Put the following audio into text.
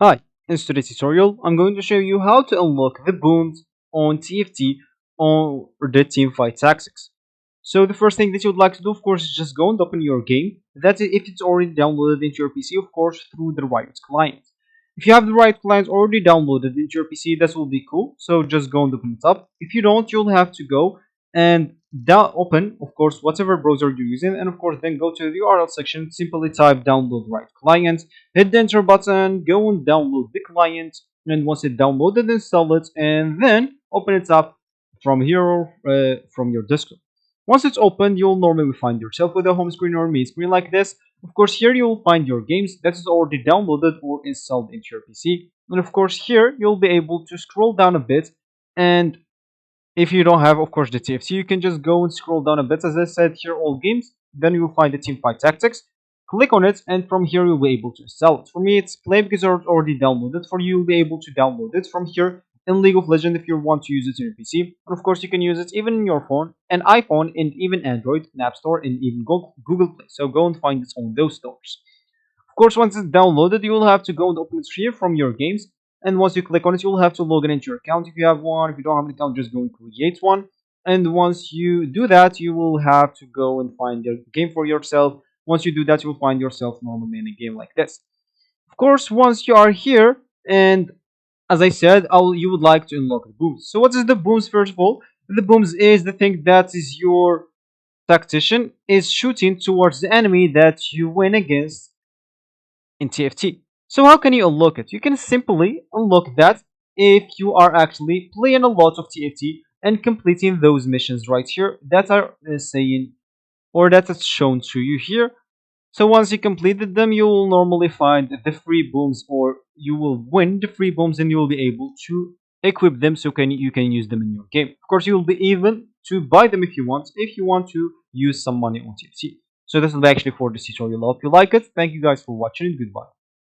Hi, in today's tutorial, I'm going to show you how to unlock the booms on TFT on the Teamfight tactics. So the first thing that you would like to do, of course, is just go and open your game. That's if it's already downloaded into your PC, of course, through the Riot client. If you have the Riot client already downloaded into your PC, that will be cool. So just go and open it up. If you don't, you'll have to go and open, of course, whatever browser you're using, and of course, then go to the URL section. Simply type download Riot client, hit the enter button, go and download the client, and once it downloaded, install it, and then open it up from here from your desktop. Once it's opened, you'll normally find yourself with a home screen or main screen like this. Of course, here you'll find your games that is already downloaded or installed into your PC. And of course, here you'll be able to scroll down a bit. And if you don't have, of course, the TFT, you can just go and scroll down a bit. As I said, here all games. Then you'll find the Teamfight Tactics. Click on it, and from here you'll be able to install it. For me, it's play because it's already downloaded. For you, you'll be able to download it from here in League of Legends if you want to use it in your PC. And of course, you can use it even in your phone, an iPhone, and even Android, an App Store, and even Google Play. So go and find it on those stores. Of course, once it's downloaded, you will have to go and open it here from your games. And once you click on it, you'll have to log in into your account if you have one. If you don't have an account, just go and create one. And once you do that, you will have to go and find your game for yourself. Once you do that, you will find yourself normally in a game like this. Of course, once you are here, and as I said, you would like to unlock the booms. So what is the booms first of all? The booms is the thing that is your tactician is shooting towards the enemy that you win against in TFT. So how can you unlock it? You can simply unlock that if you are actually playing a lot of TFT and completing those missions right here that are saying or that is shown to you here. So once you completed them, you will normally find the free booms, or you will win the free booms, and you will be able to equip them so you can use them in your game. Of course, you will be even to buy them if you want to use some money on TFT. So this will be actually for this tutorial. I hope you like it. Thank you guys for watching, and goodbye.